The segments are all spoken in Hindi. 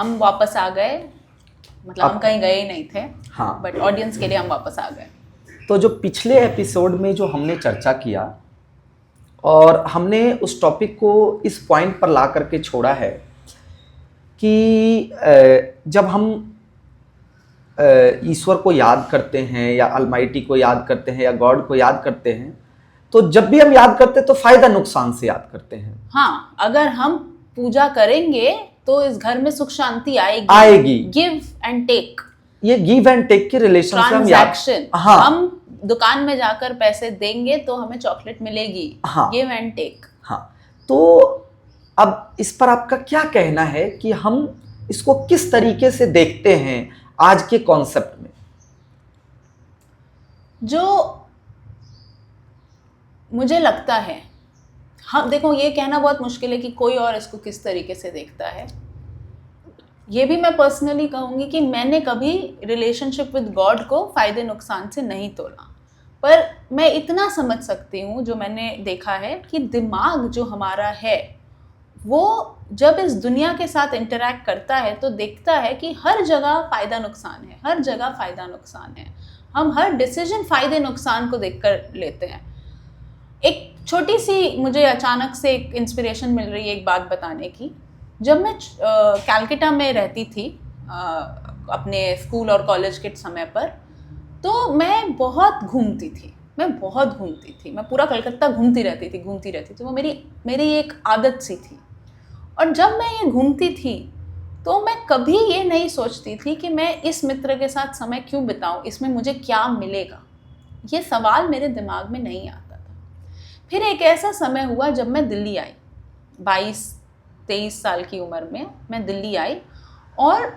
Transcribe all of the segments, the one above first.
हम वापस आ गए, मतलब हम कहीं गए ही नहीं थे। हाँ, बट ऑडियंस के लिए हम वापस आ गए। तो जो पिछले एपिसोड में जो हमने चर्चा किया और हमने उस टॉपिक को इस पॉइंट पर ला करके छोड़ा है कि जब हम ईश्वर को याद करते हैं या अलमाइटी को याद करते हैं या गॉड को याद करते हैं, तो जब भी हम याद करते हैं तो फायदा नुकसान से याद करते हैं। हाँ, अगर हम पूजा करेंगे तो इस घर में सुख शांति आएगी। गिव एंड टेक, ये गिव एंड टेक के रिलेशन से हम ट्रांजैक्शन। हाँ, हम दुकान में जाकर पैसे देंगे तो हमें चॉकलेट मिलेगी। हाँ, गिव एंड टेक। हाँ, तो अब इस पर आपका क्या कहना है कि हम इसको किस तरीके से देखते हैं आज के कॉन्सेप्ट में? जो मुझे लगता है, हम देखो, ये कहना बहुत मुश्किल है कि कोई और इसको किस तरीके से देखता है। ये भी मैं पर्सनली कहूँगी कि मैंने कभी रिलेशनशिप विद गॉड को फ़ायदे नुकसान से नहीं तोला, पर मैं इतना समझ सकती हूँ जो मैंने देखा है कि दिमाग जो हमारा है वो जब इस दुनिया के साथ इंटरैक्ट करता है तो देखता है कि हर जगह फ़ायदा नुकसान है, हर जगह फ़ायदा नुकसान है। हम हर डिसीजन फ़ायदे नुकसान को देखकर लेते हैं। एक छोटी सी मुझे अचानक से एक इंस्पिरेशन मिल रही है एक बात बताने की। जब मैं कैलकाटा में रहती थी अपने स्कूल और कॉलेज के समय पर, तो मैं बहुत घूमती थी। मैं पूरा कलकत्ता घूमती रहती थी। वो मेरी एक आदत सी थी। और जब मैं ये घूमती थी तो मैं कभी ये नहीं सोचती थी कि मैं इस मित्र के साथ समय क्यों बिताऊं, इसमें मुझे क्या मिलेगा। ये सवाल मेरे दिमाग में नहीं आता था। फिर एक ऐसा समय हुआ जब मैं दिल्ली आई, 22-23 साल की उम्र में मैं दिल्ली आई, और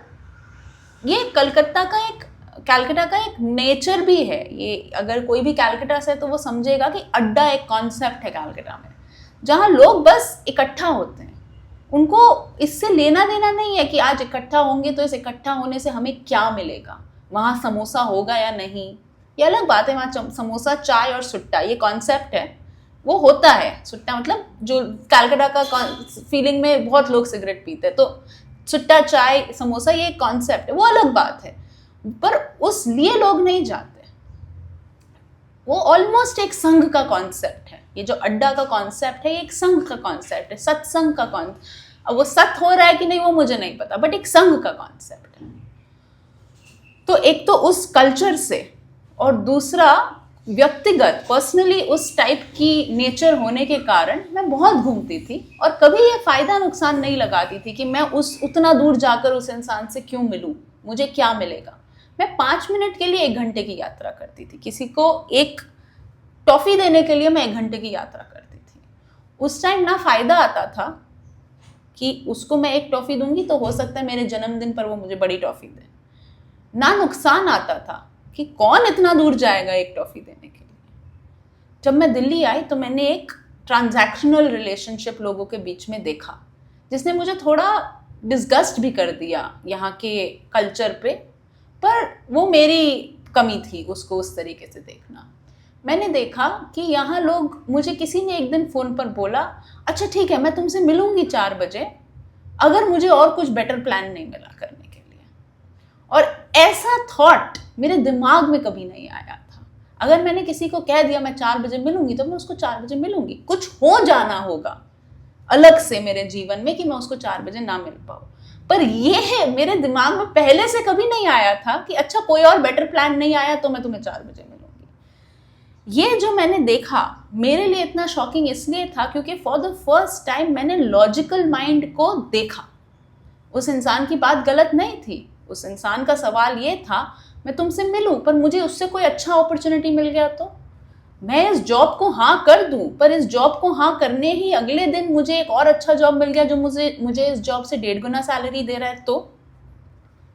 ये कलकत्ता का एक नेचर भी है। ये अगर कोई भी कैलकाटा से है तो वो समझेगा कि अड्डा एक कॉन्सेप्ट है कैलकाटा में, जहाँ लोग बस इकट्ठा होते हैं। उनको इससे लेना देना नहीं है कि आज इकट्ठा होंगे तो इस इकट्ठा होने से हमें क्या मिलेगा, वहाँ समोसा होगा या नहीं, ये अलग बात है। वहाँ समोसा, चाय और सुट्टा, ये कॉन्सेप्ट है, वो होता है। सुट्टा मतलब जो कैलकाटा का फीलिंग में बहुत लोग सिगरेट पीते हैं, तो सुट्टा, चाय, समोसा, ये कॉन्सेप्ट है, वो अलग बात है। पर उस लिए लोग नहीं जाते। वो ऑलमोस्ट एक संघ का कॉन्सेप्ट है। ये जो अड्डा का कॉन्सेप्ट है, ये एक संघ का कॉन्सेप्ट है, सत्संग का कॉन्सेप्ट। अब वो सत्य हो रहा है कि नहीं वो मुझे नहीं पता, बट एक संघ का कॉन्सेप्ट है। तो एक तो उस कल्चर से, और दूसरा व्यक्तिगत पर्सनली उस टाइप की नेचर होने के कारण मैं बहुत घूमती थी और कभी ये फायदा नुकसान नहीं लगाती थी कि मैं उतना दूर जाकर उस इंसान से क्यों मिलूं, मुझे क्या मिलेगा। मैं 5 मिनट के लिए 1 घंटे की यात्रा करती थी। किसी को एक टॉफ़ी देने के लिए मैं 1 घंटे की यात्रा करती थी। उस टाइम ना फ़ायदा आता था कि उसको मैं एक टॉफ़ी दूंगी तो हो सकता है मेरे जन्मदिन पर वो मुझे बड़ी टॉफ़ी दे, ना नुकसान आता था कि कौन इतना दूर जाएगा एक टॉफ़ी देने के लिए। जब मैं दिल्ली आई तो मैंने एक ट्रांजैक्शनल रिलेशनशिप लोगों के बीच में देखा, जिसने मुझे थोड़ा डिस्गस्ट भी कर दिया यहाँ के कल्चर पे, पर वो मेरी कमी थी उसको उस तरीके से देखना। मैंने देखा कि यहाँ लोग, मुझे किसी ने एक दिन फ़ोन पर बोला, अच्छा ठीक है मैं तुमसे मिलूंगी 4 बजे अगर मुझे और कुछ बेटर प्लान नहीं मिला करने के लिए। और ऐसा थॉट मेरे दिमाग में कभी नहीं आया था। अगर मैंने किसी को कह दिया मैं 4 बजे मिलूंगी तो मैं उसको 4 बजे मिलूंगी। कुछ हो जाना होगा अलग से मेरे जीवन में कि मैं उसको 4 बजे ना मिल पाऊँ। पर ये है, मेरे दिमाग में पहले से कभी नहीं आया था कि अच्छा कोई और बेटर प्लान नहीं आया तो मैं तुम्हें 4 बजे मिलूंगी। ये जो मैंने देखा मेरे लिए इतना शॉकिंग इसलिए था क्योंकि फॉर द फर्स्ट टाइम मैंने लॉजिकल माइंड को देखा। उस इंसान की बात गलत नहीं थी। उस इंसान का सवाल ये था मैं तुमसे मिलूं पर मुझे उससे कोई अच्छा अपॉर्चुनिटी मिल गया तो मैं इस जॉब को हाँ कर दूं, पर इस जॉब को हाँ करने ही अगले दिन मुझे एक और अच्छा जॉब मिल गया जो मुझे इस जॉब से 1.5 गुना सैलरी दे रहा है। तो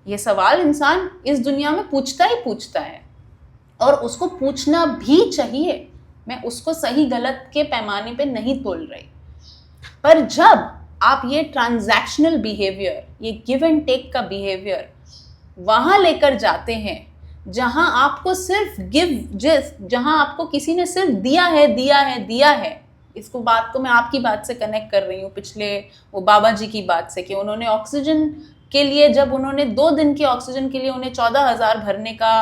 ये सवाल इंसान इस दुनिया में पूछता ही पूछता है और उसको पूछना भी चाहिए। मैं उसको सही गलत के पैमाने पे नहीं तोल रही, पर जब आप ये ट्रांजैक्शनल बिहेवियर, ये गिव एंड टेक का बिहेवियर वहाँ लेकर जाते हैं जहां आपको सिर्फ जहां आपको किसी ने सिर्फ दिया है। इसको बात को मैं आपकी बात से कनेक्ट कर रही हूँ, पिछले वो बाबा जी की बात से, कि उन्होंने ऑक्सीजन के लिए जब उन्होंने 2 दिन के ऑक्सीजन के लिए उन्हें 14,000 भरने का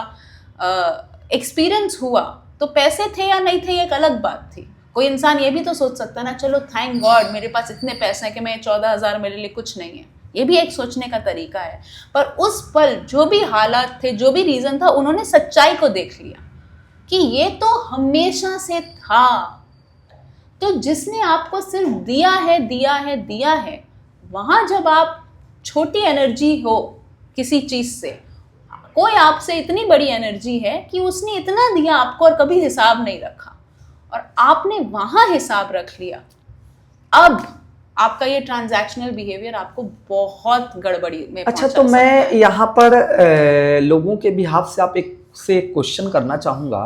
एक्सपीरियंस हुआ, तो पैसे थे या नहीं थे ये एक अलग बात थी। कोई इंसान ये भी तो सोच सकता ना, चलो थैंक गॉड मेरे पास इतने पैसे हैं कि मैं 14,000 मेरे लिए कुछ नहीं है, ये भी एक सोचने का तरीका है। पर उस पल जो भी हालात थे, जो भी रीज़न था, उन्होंने सच्चाई को देख लिया कि ये तो हमेशा से था। तो जिसने आपको सिर्फ दिया है दिया है दिया है, वहाँ जब आप छोटी एनर्जी हो किसी चीज़ से, कोई आपसे इतनी बड़ी एनर्जी है कि उसने इतना दिया आपको और कभी हिसाब नहीं रखा, और आपने वहाँ हिसाब रख लिया। अब आपका ये ट्रांजैक्शनल बिहेवियर आपको बहुत गड़बड़ी में अच्छा, तो मैं यहाँ पर लोगों के बिहाफ से आप एक क्वेश्चन करना चाहूँगा।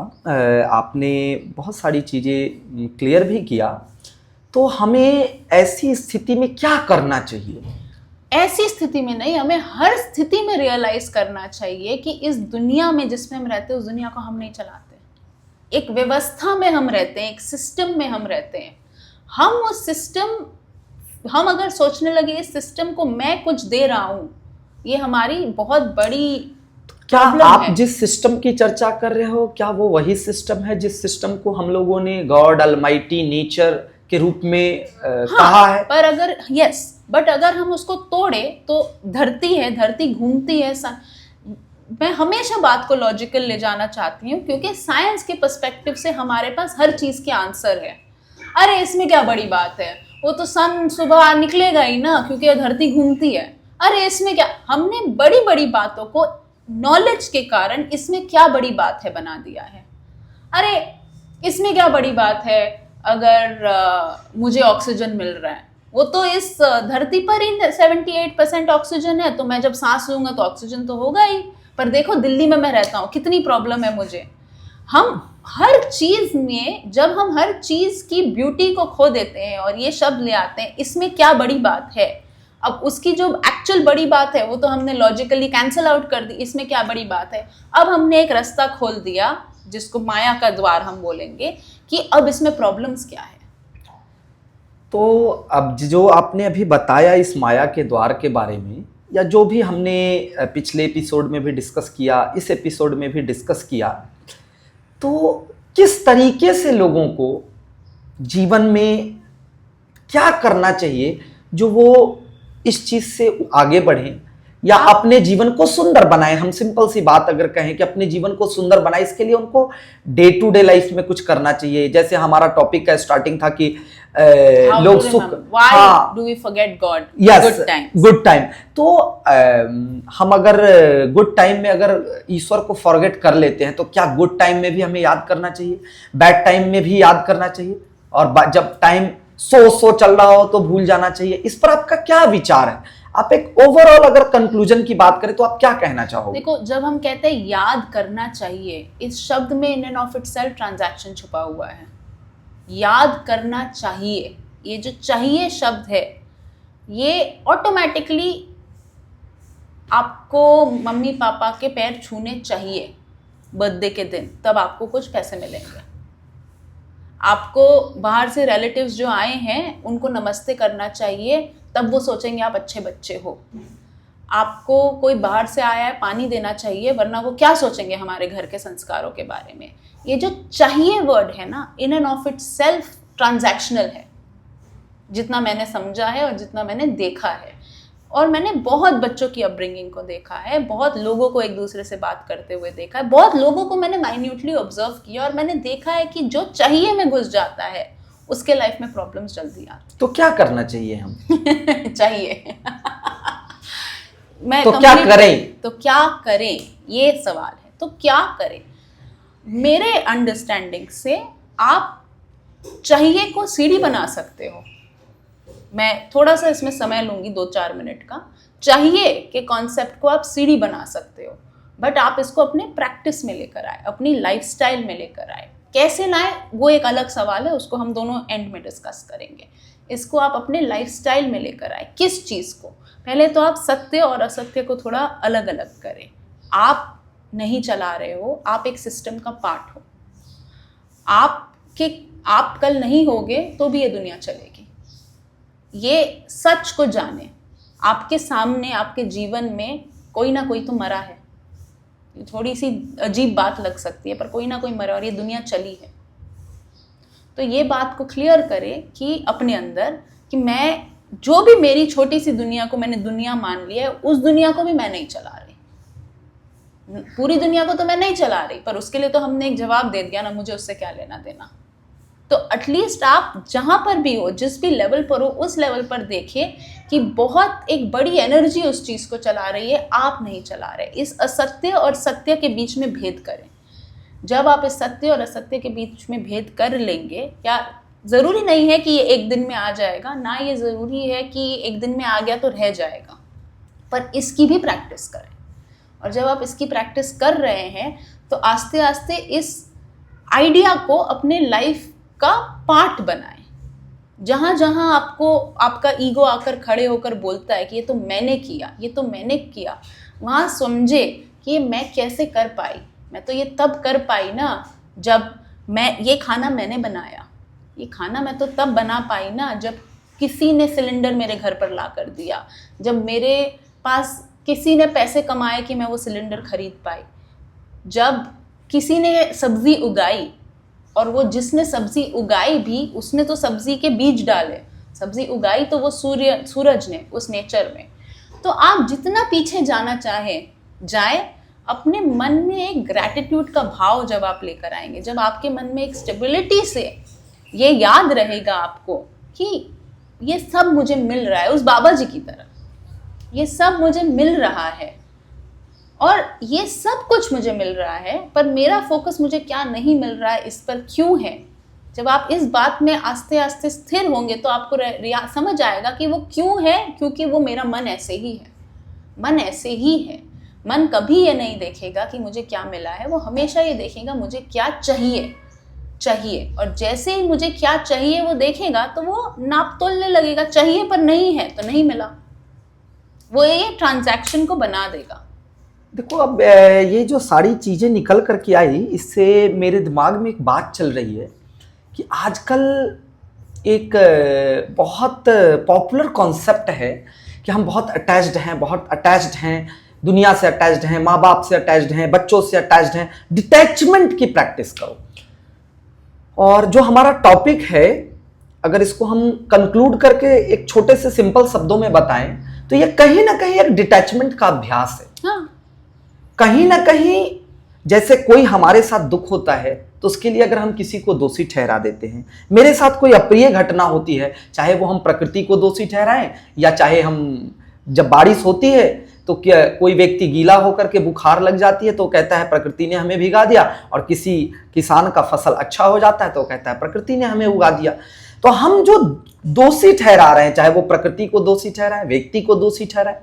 आपने बहुत सारी चीज़ें क्लियर भी किया, तो हमें ऐसी स्थिति में क्या करना चाहिए? ऐसी स्थिति में नहीं, हमें हर स्थिति में रियलाइज करना चाहिए कि इस दुनिया में जिसमें हम रहते हैं उस दुनिया को हम नहीं चलाते। एक व्यवस्था में हम रहते हैं, एक सिस्टम में हम रहते हैं। हम अगर सोचने लगे इस सिस्टम को मैं कुछ दे रहा हूं, ये हमारी बहुत बड़ी क्या आप जिस सिस्टम की चर्चा कर रहे हो, क्या वो वही सिस्टम है जिस सिस्टम को हम लोगों ने गॉड अलमाइटी नेचर के रूप में कहा है? पर अगर बट अगर हम उसको तोड़े तो धरती है, धरती घूमती है। मैं हमेशा बात को लॉजिकल ले जाना चाहती हूँ, क्योंकि साइंस के पर्सपेक्टिव से हमारे पास हर चीज़ के आंसर है। अरे इसमें क्या बड़ी बात है, वो तो सन सुबह निकलेगा ही ना, क्योंकि धरती घूमती है। अरे इसमें क्या, हमने बड़ी बड़ी बातों को नॉलेज के कारण इसमें क्या बड़ी बात है बना दिया है। अरे इसमें क्या बड़ी बात है अगर मुझे ऑक्सीजन मिल रहा है, वो तो इस धरती पर ही 78% ऑक्सीजन है, तो मैं जब सांस लूंगा तो ऑक्सीजन तो होगा ही। पर देखो दिल्ली में मैं रहता हूँ, कितनी प्रॉब्लम है मुझे। हम हर चीज में, जब हम हर चीज की ब्यूटी को खो देते हैं और ये शब्द ले आते हैं इसमें क्या बड़ी बात है, अब उसकी जो एक्चुअल बड़ी बात है वो तो हमने लॉजिकली कैंसिल आउट कर दी, इसमें क्या बड़ी बात है। अब हमने एक रास्ता खोल दिया जिसको माया का द्वार हम बोलेंगे, कि अब इसमें प्रॉब्लम्स क्या है। तो अब जो आपने अभी बताया इस माया के द्वार के बारे में, या जो भी हमने पिछले एपिसोड में भी डिस्कस किया, इस एपिसोड में भी डिस्कस किया, तो किस तरीके से लोगों को जीवन में क्या करना चाहिए जो वो इस चीज़ से आगे बढ़ें या अपने जीवन को सुंदर बनाएं? हम सिंपल सी बात अगर कहें कि अपने जीवन को सुंदर बनाएं, इसके लिए उनको डे टू डे लाइफ में कुछ करना चाहिए। जैसे हमारा टॉपिक का स्टार्टिंग था कि लोग सुख, do we forget God, good time. तो हम अगर गुड टाइम में अगर ईश्वर को फॉरगेट कर लेते हैं, तो क्या गुड टाइम में भी हमें याद करना चाहिए, बैड टाइम में भी याद करना चाहिए, और जब टाइम सो चल रहा हो तो भूल जाना चाहिए? इस पर आपका क्या विचार है? आप एक ओवरऑल अगर कंक्लूजन की बात करें तो आप क्या कहना चाहोगे? देखो, जब हम कहते हैं याद करना चाहिए, इस शब्द में in end of itself transaction छुपा हुआ है। याद करना चाहिए, ये जो चाहिए शब्द है, ये ऑटोमेटिकली आपको मम्मी पापा के पैर छूने चाहिए बर्थडे के दिन, तब आपको कुछ पैसे मिलेंगे। आपको बाहर से रिलेटिव्स जो आए हैं उनको नमस्ते करना चाहिए, तब वो सोचेंगे आप अच्छे बच्चे हो। आपको कोई बाहर से आया है पानी देना चाहिए, वरना वो क्या सोचेंगे हमारे घर के संस्कारों के बारे में। ये जो चाहिए वर्ड है ना, in end of it self transactional है, जितना मैंने समझा है और जितना मैंने देखा है। और मैंने बहुत बच्चों की अपब्रिंगिंग को देखा है, बहुत लोगों को एक दूसरे से बात करते हुए देखा है, बहुत लोगों को मैंने माइन्यूटली ऑब्जर्व किया, और मैंने देखा है कि जो चाहिए में घुस जाता है उसके लाइफ में प्रॉब्लम्स जल्दी आती। तो क्या करना चाहिए हम? चाहिए मैं तो क्या करें? तो क्या करें, ये सवाल है। तो क्या करें? मेरे अंडरस्टैंडिंग से आप चाहिए को सीढ़ी बना सकते हो। मैं थोड़ा सा इसमें समय लूंगी, 2-4 मिनट का। चाहिए के कॉन्सेप्ट को आप सीढ़ी बना सकते हो, बट आप इसको अपने प्रैक्टिस में लेकर आए, अपनी लाइफस्टाइल में लेकर आए। कैसे लाए वो एक अलग सवाल है, उसको हम दोनों एंड में डिस्कस करेंगे। इसको आप अपने लाइफस्टाइल में लेकर आए। किस चीज़ को? पहले तो आप सत्य और असत्य को थोड़ा अलग अलग करें। आप नहीं चला रहे हो, आप एक सिस्टम का पार्ट हो। आप कल नहीं होगे तो भी ये दुनिया चलेगी। ये सच को जाने। आपके सामने, आपके जीवन में कोई ना कोई तो मरा है। थोड़ी सी अजीब बात लग सकती है, पर कोई ना कोई मरा और ये दुनिया चली है। तो ये बात को क्लियर करें कि अपने अंदर कि मैं जो भी मेरी छोटी सी दुनिया को मैंने दुनिया मान लिया है, उस दुनिया को भी मैं नहीं चला रही। पूरी दुनिया को तो मैं नहीं चला रही, पर उसके लिए तो हमने एक जवाब दे दिया ना, मुझे उससे क्या लेना देना। तो एटलीस्ट आप जहां पर भी हो, जिस भी लेवल पर हो, उस लेवल पर देखें कि बहुत एक बड़ी एनर्जी उस चीज को चला रही है, आप नहीं चला रहे। इस असत्य और सत्य के बीच में भेद करें। जब आप इस सत्य और असत्य के बीच में भेद कर लेंगे, या जरूरी नहीं है कि ये एक दिन में आ जाएगा, ना ये जरूरी है कि एक दिन में आ गया तो रह जाएगा, पर इसकी भी प्रैक्टिस करें। और जब आप इसकी प्रैक्टिस कर रहे हैं तो आस्ते आस्ते इस आइडिया को अपने लाइफ का पार्ट बनाएं। जहां जहां आपको आपका ईगो आकर खड़े होकर बोलता है कि ये तो मैंने किया, ये तो मैंने किया, वहां समझे कि ये मैं कैसे कर पाई। मैं तो ये तब कर पाई ना जब ये खाना मैंने बनाया। ये खाना मैं तो तब बना पाई ना जब किसी ने सिलेंडर मेरे घर पर ला कर दिया, जब मेरे पास किसी ने पैसे कमाए कि मैं वो सिलेंडर खरीद पाई, जब किसी ने सब्जी उगाई, और वो जिसने सब्जी उगाई भी उसने तो सब्जी के बीज डाले, सब्जी उगाई तो वो सूरज ने, उस नेचर में। तो आप जितना पीछे जाना चाहे जाए, अपने मन में एक ग्रैटिट्यूड का भाव जब आप लेकर आएंगे, जब आपके मन में एक स्टेबिलिटी से ये याद रहेगा आपको कि ये सब मुझे मिल रहा है, उस बाबा जी की तरह ये सब मुझे मिल रहा है, और ये सब कुछ मुझे मिल रहा है, पर मेरा फोकस मुझे क्या नहीं मिल रहा है, इस पर क्यों है। जब आप इस बात में आस्ते आस्ते स्थिर होंगे तो आपको समझ आएगा कि वो क्यों है, क्योंकि वो मेरा मन ऐसे ही है। मन ऐसे ही है। मन कभी ये नहीं देखेगा कि मुझे क्या मिला है, वो हमेशा ये देखेगा मुझे क्या चाहिए। और जैसे ही मुझे क्या चाहिए वो देखेगा तो वो नाप तोलने लगेगा, चाहिए पर नहीं है तो नहीं मिला, वो ये ट्रांजैक्शन को बना देगा। देखो, अब ये जो सारी चीज़ें निकल कर के आई, इससे मेरे दिमाग में एक बात चल रही है कि आजकल एक बहुत पॉपुलर कॉन्सेप्ट है कि हम बहुत अटैच्ड हैं, दुनिया से अटैच्ड हैं, माँ बाप से अटैच्ड हैं, बच्चों से अटैच्ड हैं। डिटैचमेंट की प्रैक्टिस करो। और जो हमारा टॉपिक है, अगर इसको हम कंक्लूड करके एक छोटे से सिंपल शब्दों में बताएं तो ये कहीं ना कहीं एक डिटैचमेंट का अभ्यास है। हाँ। कहीं ना कहीं जैसे कोई हमारे साथ दुख होता है तो उसके लिए अगर हम किसी को दोषी ठहरा देते हैं, मेरे साथ कोई अप्रिय घटना होती है, चाहे वो हम प्रकृति को दोषी ठहराएं या चाहे हम, जब बारिश होती है तो क्या कोई व्यक्ति गीला होकर के बुखार लग जाती है तो कहता है प्रकृति ने हमें भिगा दिया, और किसी किसान का फसल अच्छा हो जाता है तो कहता है प्रकृति ने हमें उगा दिया। तो हम जो दोषी ठहरा रहे हैं, चाहे वो प्रकृति को दोषी ठहराए, व्यक्ति को दोषी ठहराए,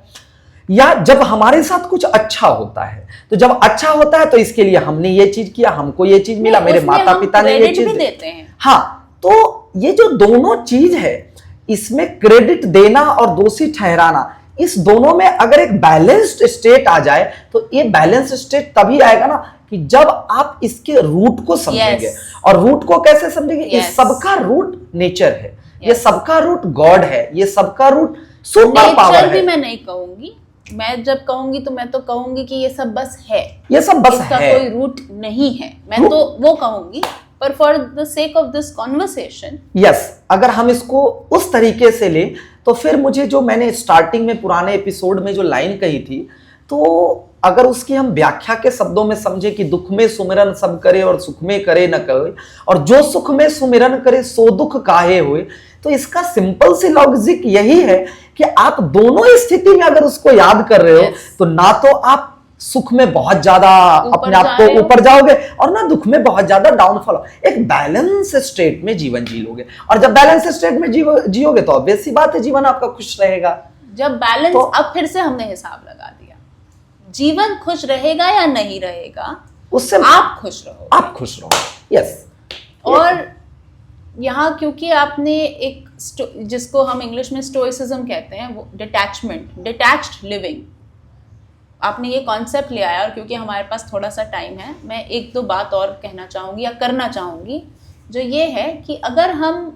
या जब हमारे साथ कुछ अच्छा होता है, तो जब अच्छा होता है तो इसके लिए हमने ये चीज किया, हमको ये चीज मिला, मेरे माता पिता ने ये चीज देते हैं। हाँ, तो ये जो दोनों चीज है, इसमें क्रेडिट देना और दोषी ठहराना, इस दोनों में अगर एक बैलेंस्ड स्टेट आ जाए तो ये बैलेंस स्टेट तभी आएगा ना कि जब आप इसके रूट को समझेंगे। और रूट को कैसे समझेंगे? ये सबका रूट नेचर है, ये सबका रूट गॉड है, ये सबका रूट सुपर पावर है। भी मैं नहीं कहूंगी, मैं जब कहूंगी तो मैं तो कहूंगी कि ये सब बस है, ये सब बस इसका है, कोई रूट नहीं है, मैं तो वो कहूंगी। पर for the sake of this conversation, yes, अगर हम इसको उस तरीके से ले तो फिर मुझे जो मैंने स्टार्टिंग में पुराने एपिसोड में जो लाइन कही थी, तो अगर उसकी हम व्याख्या के शब्दों में समझे कि दुख में सुमिरन सब करे और सुख में करे न करे, और जो सुख में सुमिरन करे सो दुख काहे होए, तो इसका सिंपल सी लॉजिक यही है कि आप दोनों स्थिति में अगर उसको याद कर रहे हो तो ना तो आप सुख में बहुत ज्यादा अपने आप को ऊपर जाओगे और ना दुख में बहुत ज्यादा डाउनफॉल। एक बैलेंस स्टेट में जीवन जी लोगे, और जब बैलेंस स्टेट में जियोगे तो ऑब्वियस सी बात है जीवन आपका खुश रहेगा। जब बैलेंस तो, अब फिर से हमने हिसाब लगा दिया, जीवन खुश रहेगा या नहीं रहेगा, उससे आप खुश रहो, आप खुश रहो। यस। और यहाँ क्योंकि आपने एक जिसको हम इंग्लिश में स्टोइसिज्म कहते हैं, वो डिटैचमेंट, डिटैच्ड लिविंग, आपने ये कॉन्सेप्ट ले आया। और क्योंकि हमारे पास थोड़ा सा टाइम है, मैं एक दो बात और कहना चाहूँगी या करना चाहूँगी, जो ये है कि अगर हम,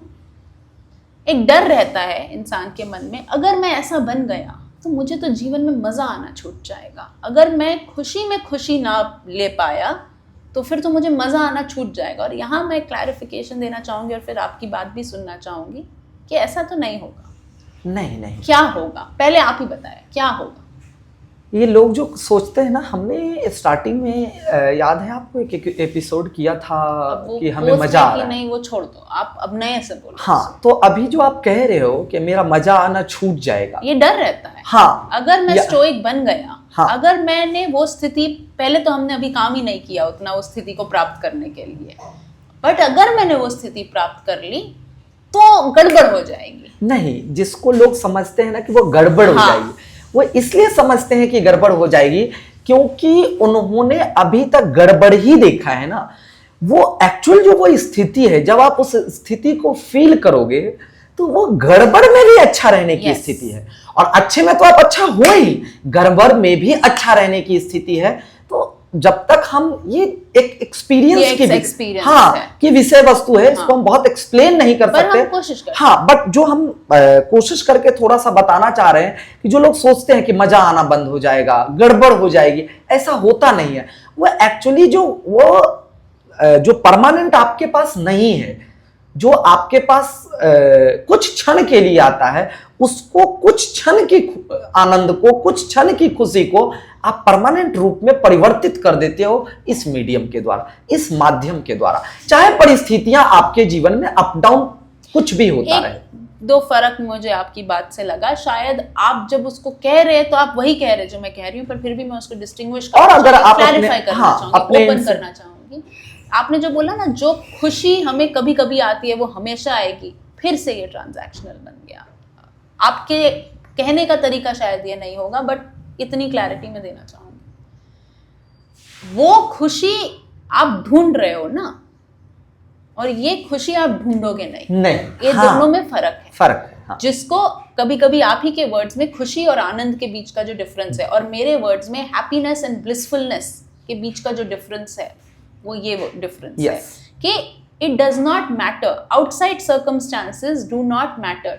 एक डर रहता है इंसान के मन में, अगर मैं ऐसा बन गया तो मुझे तो जीवन में मज़ा आना छूट जाएगा। अगर मैं खुशी में खुशी ना ले पाया तो फिर तो मुझे मज़ा आना छूट जाएगा। और यहाँ मैं क्लैरिफिकेशन देना चाहूँगी और फिर आपकी बात भी सुनना चाहूँगी कि ऐसा तो नहीं होगा। नहीं। क्या होगा, पहले आप ही बताएं, क्या होगा? ये लोग जो सोचते हैं ना, हमने स्टार्टिंग में याद है आपको एक एपिसोड किया था कि हमें मजा आ रहा है। नहीं, वो छोड़ दो, आप अब नए से बोलो। हाँ, तो अभी जो आप कह रहे हो कि मेरा मजा आना छूट जाएगा, ये डर रहता है। हाँ, अगर मैं स्टोइक बन गया, हाँ, अगर मैंने वो स्थिति, पहले तो हमने अभी काम ही नहीं किया उतना उस स्थिति को प्राप्त करने के लिए, बट अगर मैंने वो स्थिति प्राप्त कर ली तो गड़बड़ हो जाएगी। नहीं, जिसको लोग समझते हैं ना कि वो गड़बड़ हो जाएगी, वो इसलिए समझते हैं कि गड़बड़ हो जाएगी क्योंकि उन्होंने अभी तक गड़बड़ ही देखा है ना। वो एक्चुअल जो वो स्थिति है, जब आप उस स्थिति को फील करोगे तो वो गड़बड़ में भी अच्छा रहने की स्थिति है, और अच्छे में तो आप अच्छा हो ही, गड़बड़ में भी अच्छा रहने की स्थिति है। तो जब तक हम ये एक एक्सपीरियंस की विषय वस्तु है, इसको हम बहुत एक्सप्लेन नहीं कर सकते। हाँ, बट जो हम कोशिश करके थोड़ा सा बताना चाह रहे हैं कि जो लोग सोचते हैं कि मजा आना बंद हो जाएगा, गड़बड़ हो जाएगी, ऐसा होता नहीं है। वो एक्चुअली जो परमानेंट आपके पास नहीं है, जो आपके पास कुछ क्षण के लिए आता है, उसको कुछ क्षण की आनंद को, कुछ क्षण की खुशी को आप परमानेंट रूप में परिवर्तित कर देते हो इस मीडियम के द्वारा, इस माध्यम के द्वारा। चाहे परिस्थितियां आपके जीवन में अप डाउन कुछ भी होता रहे। दो फर्क मुझे आपकी बात से लगा, शायद आप जब उसको कह रहे हैं तो आप वही कह रहे हैं जो मैं कह रही हूँ, पर फिर भी मैं उसको डिस्टिंग्विश क्लैरिफाई करना चाहूंगी, ओपन करना चाहूंगी। आपने जो बोला ना, जो खुशी हमें कभी कभी आती है वो हमेशा आएगी, फिर से ये ट्रांजैक्शनल बन गया। आपके कहने का तरीका शायद ये नहीं होगा, बट इतनी क्लैरिटी में देना चाहूंगी। वो खुशी आप ढूंढ रहे हो ना, और ये खुशी आप ढूंढोगे नहीं। ये दोनों में फर्क है। हाँ। जिसको कभी कभी आप ही के वर्ड्स में खुशी और आनंद के बीच का जो डिफरेंस है, और मेरे वर्ड्स में हैप्पीनेस एंड ब्लिसफुलनेस के बीच का जो डिफरेंस है, वो ये डिफरेंस है कि it does not matter, outside circumstances do not matter.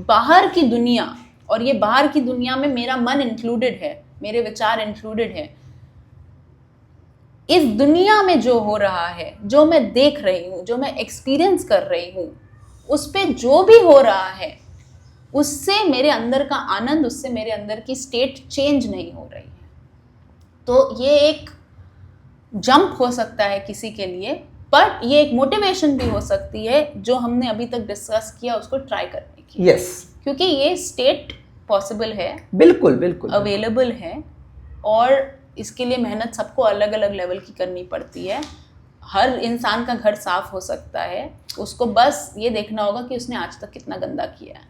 बाहर की दुनिया, और ये बाहर की दुनिया में मेरा मन इंक्लूडेड है, मेरे विचार इंक्लूडेड है। इस दुनिया में जो हो रहा है, जो मैं देख रही हूँ, जो मैं एक्सपीरियंस कर रही हूँ, उस पे जो भी हो रहा है, उससे मेरे अंदर का आनंद, उससे मेरे अंदर की स्टेट चेंज नहीं हो रही है। तो ये एक जंप हो सकता है किसी के लिए, बट ये एक मोटिवेशन भी हो सकती है जो हमने अभी तक डिस्कस किया उसको ट्राई करने की। क्योंकि ये स्टेट पॉसिबल है, बिल्कुल अवेलेबल है, और इसके लिए मेहनत सबको अलग अलग लेवल की करनी पड़ती है। हर इंसान का घर साफ हो सकता है, उसको बस ये देखना होगा कि उसने आज तक कितना गंदा किया है।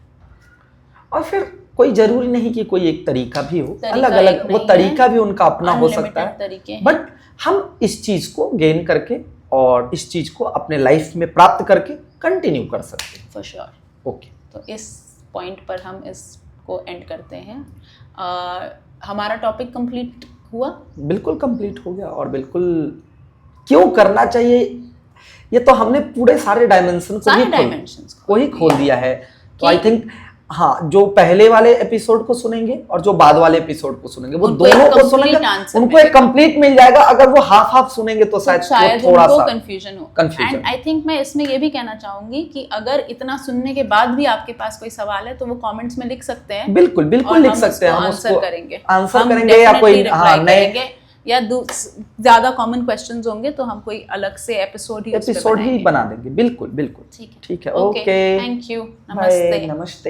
और फिर कोई जरूरी नहीं कि कोई एक तरीका भी हो, अलग अलग वो तरीका भी उनका अपना हो सकता है, बट हम इस चीज को गेन करके और इस चीज को अपने लाइफ में प्राप्त करके कंटिन्यू कर सकते हैं। For sure. ओके, तो इस पॉइंट पर हम इसको एंड करते हैं। हमारा टॉपिक कंप्लीट हुआ? बिल्कुल कंप्लीट हो गया, और बिल्कुल क्यों करना चाहिए, ये तो हमने पूरे सारे डायमेंशन को ही खोल दिया है। तो आई थिंक हाँ, जो पहले वाले एपिसोड को सुनेंगे और जो बाद वाले एपिसोड को सुनेंगे, वो दोनों को सुनेंगे, उनको एक कंप्लीट मिल जाएगा। अगर वो हाफ सुनेंगे तो शायद थोड़ा सा कंफ्यूजन हो। एंड आई थिंक मैं इसमें ये भी कहना चाहूंगी कि अगर इतना सुनने के बाद भी आपके पास कोई सवाल है तो वो कमेंट्स में लिख सकते हैं। बिल्कुल लिख सकते हैं, हम आंसर करेंगे या कोई नए या ज्यादा कॉमन क्वेश्चंस होंगे तो हम कोई अलग से एपिसोड ही बना देंगे। बिल्कुल ठीक है। ओके, थैंक यू, नमस्ते।